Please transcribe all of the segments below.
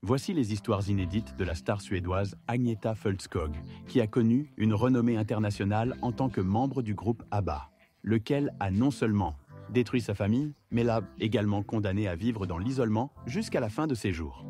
Voici les histoires inédites de la star suédoise Agneta Fältskog, qui a connu une renommée internationale en tant que membre du groupe ABBA, lequel a non seulement détruit sa famille, mais l'a également condamnée à vivre dans l'isolement jusqu'à la fin de ses jours.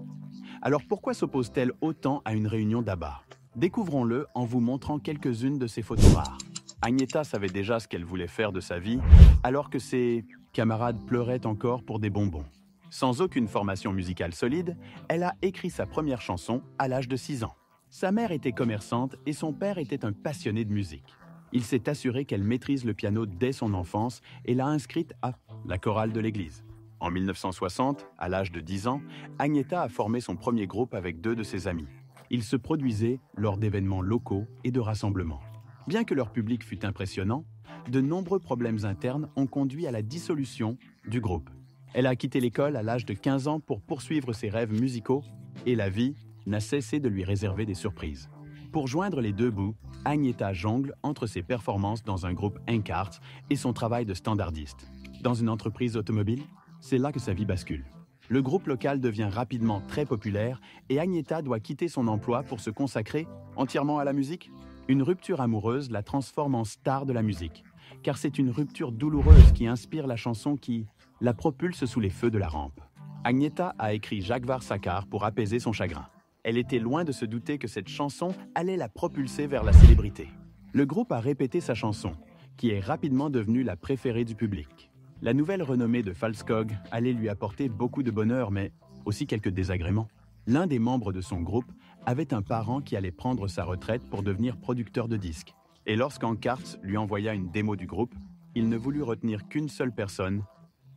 Alors pourquoi s'oppose-t-elle autant à une réunion d'ABBA? Découvrons-le en vous montrant quelques-unes de ses photos rares. Agneta savait déjà ce qu'elle voulait faire de sa vie, alors que ses camarades pleuraient encore pour des bonbons. Sans aucune formation musicale solide, elle a écrit sa première chanson à l'âge de 6 ans. Sa mère était commerçante et son père était un passionné de musique. Il s'est assuré qu'elle maîtrise le piano dès son enfance et l'a inscrite à la chorale de l'église. En 1960, à l'âge de 10 ans, Agneta a formé son premier groupe avec 2 de ses amis. Ils se produisaient lors d'événements locaux et de rassemblements. Bien que leur public fût impressionnant, de nombreux problèmes internes ont conduit à la dissolution du groupe. Elle a quitté l'école à l'âge de 15 ans pour poursuivre ses rêves musicaux et la vie n'a cessé de lui réserver des surprises. Pour joindre les deux bouts, Agneta jongle entre ses performances dans un groupe Encarts et son travail de standardiste. Dans une entreprise automobile, c'est là que sa vie bascule. Le groupe local devient rapidement très populaire et Agneta doit quitter son emploi pour se consacrer entièrement à la musique. Une rupture amoureuse la transforme en star de la musique, car c'est une rupture douloureuse qui inspire la chanson qui la propulse sous les feux de la rampe. Agneta a écrit Jaguar Sakar pour apaiser son chagrin. Elle était loin de se douter que cette chanson allait la propulser vers la célébrité. Le groupe a répété sa chanson, qui est rapidement devenue la préférée du public. La nouvelle renommée de Fältskog allait lui apporter beaucoup de bonheur, mais aussi quelques désagréments. L'un des membres de son groupe avait un parent qui allait prendre sa retraite pour devenir producteur de disques. Et lorsqu'Encarts lui envoya une démo du groupe, il ne voulut retenir qu'une seule personne,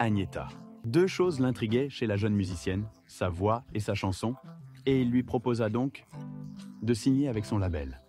Agneta. 2 choses l'intriguaient chez la jeune musicienne, sa voix et sa chanson, et il lui proposa donc de signer avec son label.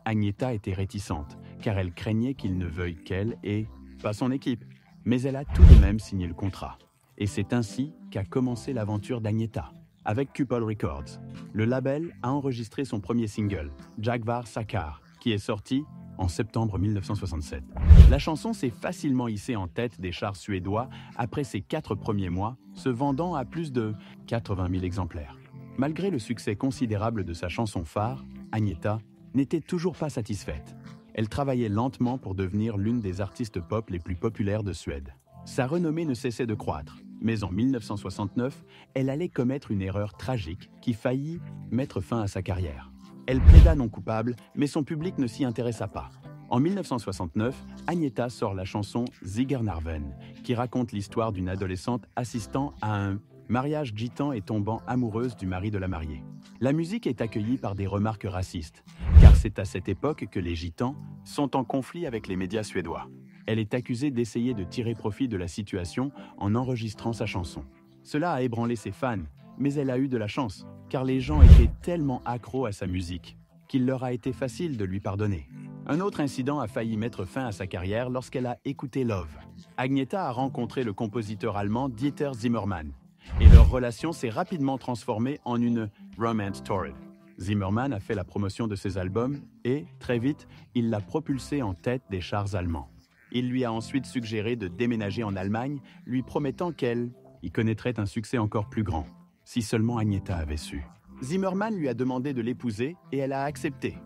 Agneta était réticente, car elle craignait qu'il ne veuille qu'elle et pas son équipe. Mais elle a tout de même signé le contrat. Et c'est ainsi qu'a commencé l'aventure d'Agneta. Avec Cupol Records, le label a enregistré son premier single, Jaguar Sakar, qui est sorti en septembre 1967. La chanson s'est facilement hissée en tête des charts suédois après ses 4 premiers mois, se vendant à plus de 80 000 exemplaires. Malgré le succès considérable de sa chanson phare, Agneta n'était toujours pas satisfaite. Elle travaillait lentement pour devenir l'une des artistes pop les plus populaires de Suède. Sa renommée ne cessait de croître, mais en 1969, elle allait commettre une erreur tragique qui faillit mettre fin à sa carrière. Elle plaida non coupable, mais son public ne s'y intéressa pas. En 1969, Agneta sort la chanson Zigernarven, qui raconte l'histoire d'une adolescente assistant à un mariage gitan et tombant amoureuse du mari de la mariée. La musique est accueillie par des remarques racistes, car c'est à cette époque que les gitans sont en conflit avec les médias suédois. Elle est accusée d'essayer de tirer profit de la situation en enregistrant sa chanson. Cela a ébranlé ses fans, mais elle a eu de la chance, car les gens étaient tellement accros à sa musique qu'il leur a été facile de lui pardonner. Un autre incident a failli mettre fin à sa carrière lorsqu'elle a écouté Love. Agneta a rencontré le compositeur allemand Dieter Zimmermann, et leur relation s'est rapidement transformée en une romance torrid. Zimmermann a fait la promotion de ses albums et, très vite, il l'a propulsée en tête des charts allemands. Il lui a ensuite suggéré de déménager en Allemagne, lui promettant qu'elle y connaîtrait un succès encore plus grand. Si seulement Agneta avait su. Zimmermann lui a demandé de l'épouser et elle a accepté.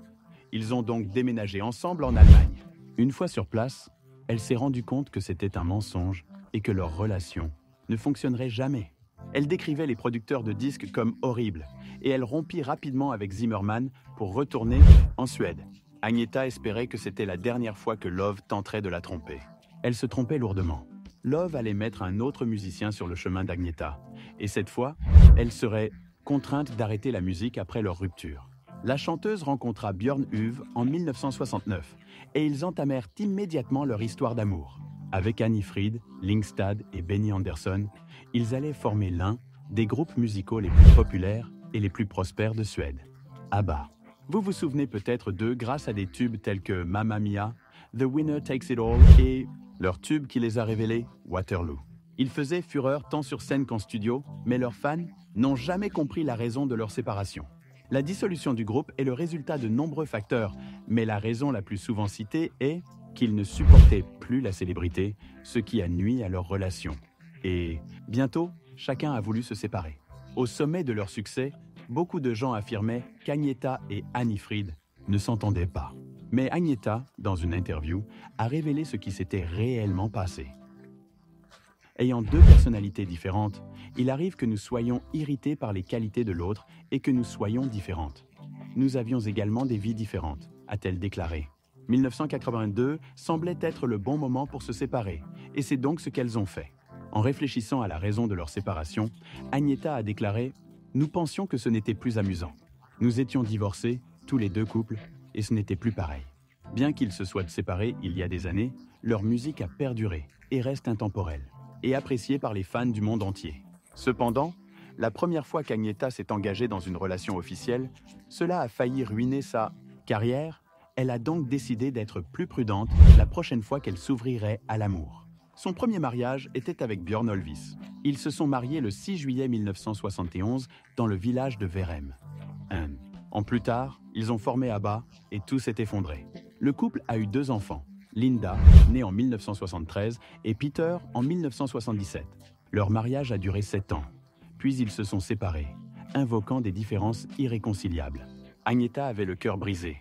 Ils ont donc déménagé ensemble en Allemagne. Une fois sur place, elle s'est rendue compte que c'était un mensonge et que leur relation ne fonctionnerait jamais. Elle décrivait les producteurs de disques comme horribles et elle rompit rapidement avec Zimmermann pour retourner en Suède. Agneta espérait que c'était la dernière fois que Love tenterait de la tromper. Elle se trompait lourdement. Love allait mettre un autre musicien sur le chemin d'Agneta. Et cette fois, elle serait contrainte d'arrêter la musique après leur rupture. La chanteuse rencontra Björn Huv en 1969 et ils entamèrent immédiatement leur histoire d'amour. Avec Annie Frid, Lingstad et Benny Andersson, ils allaient former l'un des groupes musicaux les plus populaires et les plus prospères de Suède, ABBA. Vous vous souvenez peut-être d'eux grâce à des tubes tels que Mamma Mia, The Winner Takes It All et leur tube qui les a révélés, Waterloo. Ils faisaient fureur tant sur scène qu'en studio, mais leurs fans n'ont jamais compris la raison de leur séparation. La dissolution du groupe est le résultat de nombreux facteurs, mais la raison la plus souvent citée est qu'ils ne supportaient plus la célébrité, ce qui a nui à leur relation. Et bientôt, chacun a voulu se séparer. Au sommet de leur succès, beaucoup de gens affirmaient qu'Agnetha et Anni-Frid ne s'entendaient pas. Mais Agnetha, dans une interview, a révélé ce qui s'était réellement passé. Ayant deux personnalités différentes, il arrive que nous soyons irrités par les qualités de l'autre et que nous soyons différentes. Nous avions également des vies différentes, a-t-elle déclaré. 1982 semblait être le bon moment pour se séparer, et c'est donc ce qu'elles ont fait. En réfléchissant à la raison de leur séparation, Agnetha a déclaré « Nous pensions que ce n'était plus amusant. Nous étions divorcés, tous les deux couples, et ce n'était plus pareil. Bien qu'ils se soient séparés il y a des années, leur musique a perduré et reste intemporelle, et appréciée par les fans du monde entier. Cependant, la première fois qu'Agnetha s'est engagée dans une relation officielle, cela a failli ruiner sa carrière. Elle a donc décidé d'être plus prudente la prochaine fois qu'elle s'ouvrirait à l'amour. Son premier mariage était avec Björn Ulvaeus. Ils se sont mariés le 6 juillet 1971 dans le village de Värëm. Un an plus tard, ils ont formé ABBA et tout s'est effondré. Le couple a eu deux enfants, Linda, née en 1973, et Peter en 1977. Leur mariage a duré 7 ans. Puis ils se sont séparés, invoquant des différences irréconciliables. Agnetha avait le cœur brisé,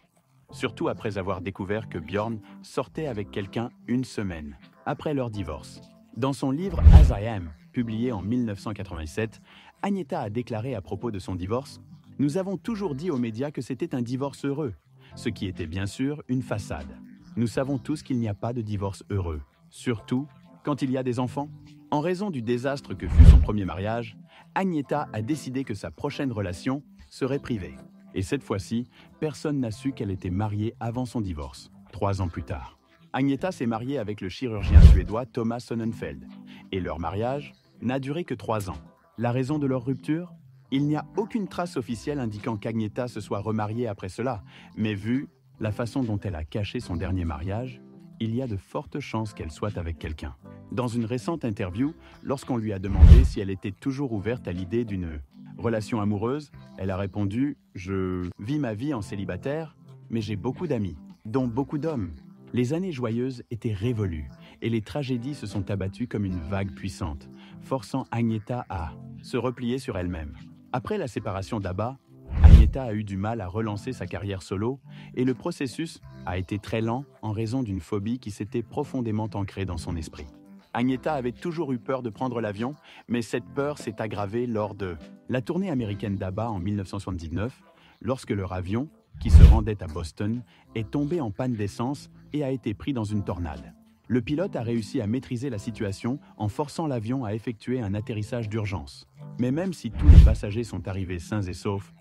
surtout après avoir découvert que Björn sortait avec quelqu'un une semaine après leur divorce. Dans son livre As I Am, publié en 1987, Agnetha a déclaré à propos de son divorce « Nous avons toujours dit aux médias que c'était un divorce heureux, ce qui était bien sûr une façade. Nous savons tous qu'il n'y a pas de divorce heureux, surtout quand il y a des enfants. » En raison du désastre que fut son premier mariage, Agnetha a décidé que sa prochaine relation serait privée. Et cette fois-ci, personne n'a su qu'elle était mariée avant son divorce, 3 ans plus tard. Agnetha s'est mariée avec le chirurgien suédois Thomas Sonnenfeld, et leur mariage n'a duré que 3 ans. La raison de leur rupture ? Il n'y a aucune trace officielle indiquant qu'Agnetha se soit remariée après cela, mais vu la façon dont elle a caché son dernier mariage, il y a de fortes chances qu'elle soit avec quelqu'un. Dans une récente interview, lorsqu'on lui a demandé si elle était toujours ouverte à l'idée d'une relation amoureuse, elle a répondu « Je vis ma vie en célibataire, mais j'ai beaucoup d'amis, dont beaucoup d'hommes. » Les années joyeuses étaient révolues et les tragédies se sont abattues comme une vague puissante, forçant Agnetha à se replier sur elle-même. Après la séparation d'ABBA, Agnetha a eu du mal à relancer sa carrière solo et le processus a été très lent en raison d'une phobie qui s'était profondément ancrée dans son esprit. Agnetha avait toujours eu peur de prendre l'avion, mais cette peur s'est aggravée lors de la tournée américaine d'ABBA en 1979, lorsque leur avion, qui se rendait à Boston, est tombé en panne d'essence et a été pris dans une tornade. Le pilote a réussi à maîtriser la situation en forçant l'avion à effectuer un atterrissage d'urgence. Mais même si tous les passagers sont arrivés sains et saufs,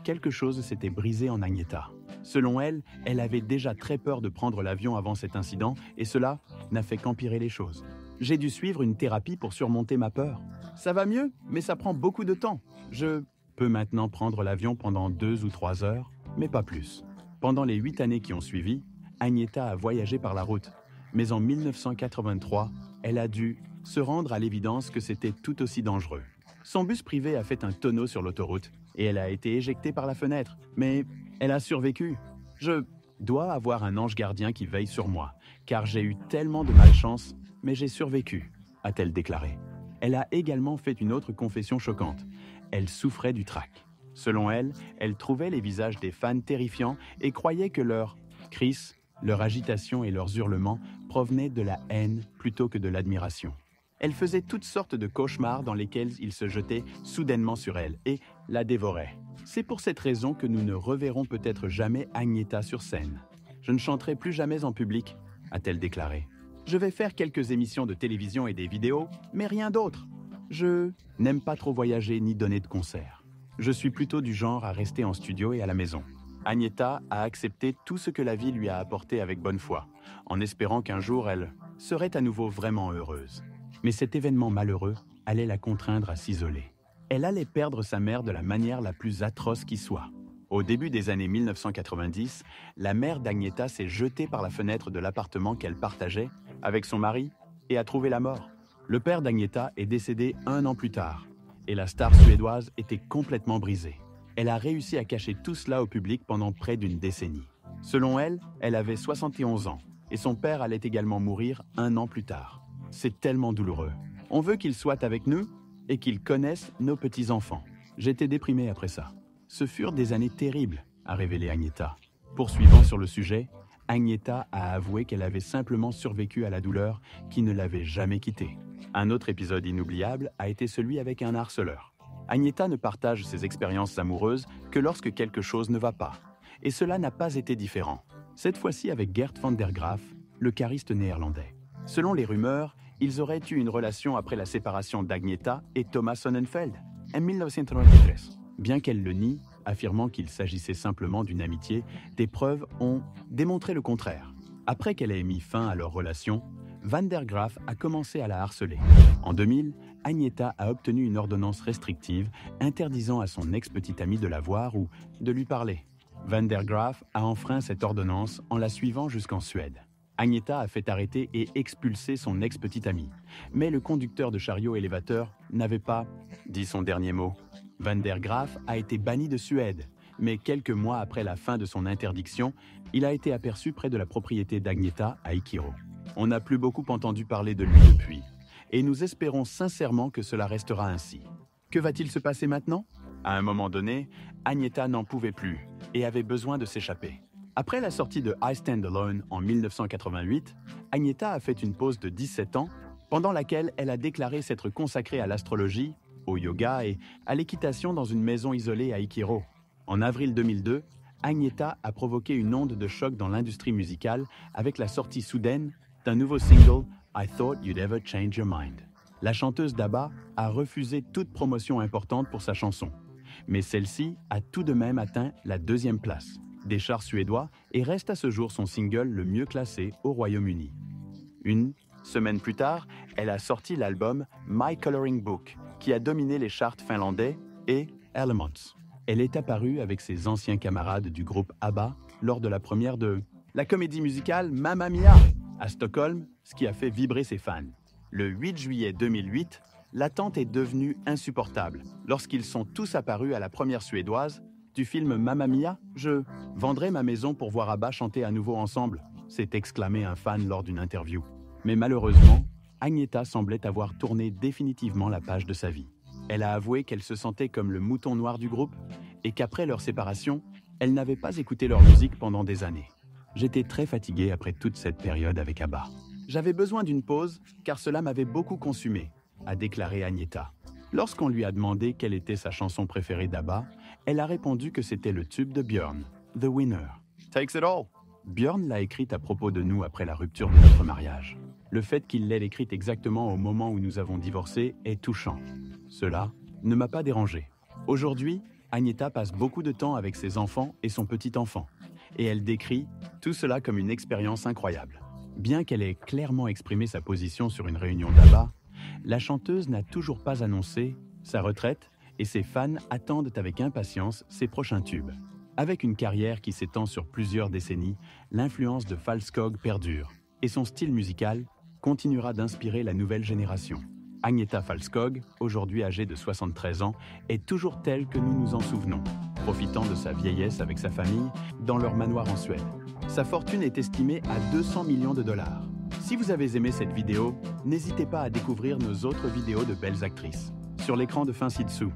quelque chose s'était brisé en Agnetha. Selon elle, elle avait déjà très peur de prendre l'avion avant cet incident et cela n'a fait qu'empirer les choses. J'ai dû suivre une thérapie pour surmonter ma peur. Ça va mieux, mais ça prend beaucoup de temps. Je peux maintenant prendre l'avion pendant 2 ou 3 heures, mais pas plus. Pendant les 8 années qui ont suivi, Agnetha a voyagé par la route. Mais en 1983, elle a dû se rendre à l'évidence que c'était tout aussi dangereux. Son bus privé a fait un tonneau sur l'autoroute et elle a été éjectée par la fenêtre. Mais elle a survécu. Je dois avoir un ange gardien qui veille sur moi, car j'ai eu tellement de malchance, mais j'ai survécu, a-t-elle déclaré. Elle a également fait une autre confession choquante. Elle souffrait du trac. Selon elle, elle trouvait les visages des fans terrifiants et croyait que leurs cris, leur agitation et leurs hurlements provenaient de la haine plutôt que de l'admiration. Elle faisait toutes sortes de cauchemars dans lesquels ils se jetaient soudainement sur elle et la dévoraient. C'est pour cette raison que nous ne reverrons peut-être jamais Agnetha sur scène. Je ne chanterai plus jamais en public, a-t-elle déclaré. Je vais faire quelques émissions de télévision et des vidéos, mais rien d'autre. Je n'aime pas trop voyager ni donner de concerts. Je suis plutôt du genre à rester en studio et à la maison. Agnetha a accepté tout ce que la vie lui a apporté avec bonne foi, en espérant qu'un jour elle serait à nouveau vraiment heureuse. Mais cet événement malheureux allait la contraindre à s'isoler. Elle allait perdre sa mère de la manière la plus atroce qui soit. Au début des années 1990, la mère d'Agnetha s'est jetée par la fenêtre de l'appartement qu'elle partageait avec son mari et a trouvé la mort. Le père d'Agnetha est décédé 1 an plus tard et la star suédoise était complètement brisée. Elle a réussi à cacher tout cela au public pendant près d'une décennie. Selon elle, elle avait 71 ans et son père allait également mourir 1 an plus tard. C'est tellement douloureux. On veut qu'ils soient avec nous et qu'ils connaissent nos petits-enfants. J'étais déprimée après ça. Ce furent des années terribles, a révélé Agnetha. Poursuivant sur le sujet, Agnetha a avoué qu'elle avait simplement survécu à la douleur qui ne l'avait jamais quittée. Un autre épisode inoubliable a été celui avec un harceleur. Agnetha ne partage ses expériences amoureuses que lorsque quelque chose ne va pas. Et cela n'a pas été différent. Cette fois-ci avec Gert van der Graaf, le chariste néerlandais. Selon les rumeurs, ils auraient eu une relation après la séparation d'Agnetha et Thomas Sonnenfeld en 1993. Bien qu'elle le nie, affirmant qu'il s'agissait simplement d'une amitié, des preuves ont démontré le contraire. Après qu'elle ait mis fin à leur relation, Van der Graaf a commencé à la harceler. En 2000, Agnetha a obtenu une ordonnance restrictive interdisant à son ex-petite amie de la voir ou de lui parler. Van der Graaf a enfreint cette ordonnance en la suivant jusqu'en Suède. Agnetha a fait arrêter et expulser son ex-petite amie. Mais le conducteur de chariot élévateur n'avait pas dit son dernier mot. Van der Graaf a été banni de Suède, mais quelques mois après la fin de son interdiction, il a été aperçu près de la propriété d'Agnetha à Ikiro. On n'a plus beaucoup entendu parler de lui depuis, et nous espérons sincèrement que cela restera ainsi. Que va-t-il se passer maintenant ? À un moment donné, Agnetha n'en pouvait plus et avait besoin de s'échapper. Après la sortie de I Stand Alone en 1988, Agnetha a fait une pause de 17 ans, pendant laquelle elle a déclaré s'être consacrée à l'astrologie, au yoga et à l'équitation dans une maison isolée à Ikiro. En avril 2002, Agnetha a provoqué une onde de choc dans l'industrie musicale avec la sortie soudaine d'un nouveau single « I Thought You'd Ever Change Your Mind ». La chanteuse d'ABBA a refusé toute promotion importante pour sa chanson, mais celle-ci a tout de même atteint la 2e place des charts suédois et reste à ce jour son single le mieux classé au Royaume-Uni. Une semaine plus tard, elle a sorti l'album My Coloring Book, qui a dominé les charts finlandais et Elements. Elle est apparue avec ses anciens camarades du groupe ABBA lors de la première de la comédie musicale Mamma Mia à Stockholm, ce qui a fait vibrer ses fans. Le 8 juillet 2008, l'attente est devenue insupportable lorsqu'ils sont tous apparus à la première suédoise du film Mamma Mia. « Je vendrai ma maison pour voir ABBA chanter à nouveau ensemble », s'est exclamé un fan lors d'une interview. Mais malheureusement, Agnetha semblait avoir tourné définitivement la page de sa vie. Elle a avoué qu'elle se sentait comme le mouton noir du groupe et qu'après leur séparation, elle n'avait pas écouté leur musique pendant des années. « J'étais très fatiguée après toute cette période avec ABBA. J'avais besoin d'une pause car cela m'avait beaucoup consumé », a déclaré Agnetha. Lorsqu'on lui a demandé quelle était sa chanson préférée d'ABBA, elle a répondu que c'était le tube de Björn, The Winner. Takes it all. Björn l'a écrite à propos de nous après la rupture de notre mariage. Le fait qu'il l'ait écrite exactement au moment où nous avons divorcé est touchant. Cela ne m'a pas dérangé. Aujourd'hui, Agnetha passe beaucoup de temps avec ses enfants et son petit-enfant, et elle décrit tout cela comme une expérience incroyable. Bien qu'elle ait clairement exprimé sa position sur une réunion d'ABBA, la chanteuse n'a toujours pas annoncé sa retraite et ses fans attendent avec impatience ses prochains tubes. Avec une carrière qui s'étend sur plusieurs décennies, l'influence de Fältskog perdure et son style musical continuera d'inspirer la nouvelle génération. Agnetha Fältskog, aujourd'hui âgée de 73 ans, est toujours telle que nous nous en souvenons, profitant de sa vieillesse avec sa famille dans leur manoir en Suède. Sa fortune est estimée à 200 millions de dollars. Si vous avez aimé cette vidéo, n'hésitez pas à découvrir nos autres vidéos de belles actrices sur l'écran de fin ci-dessous.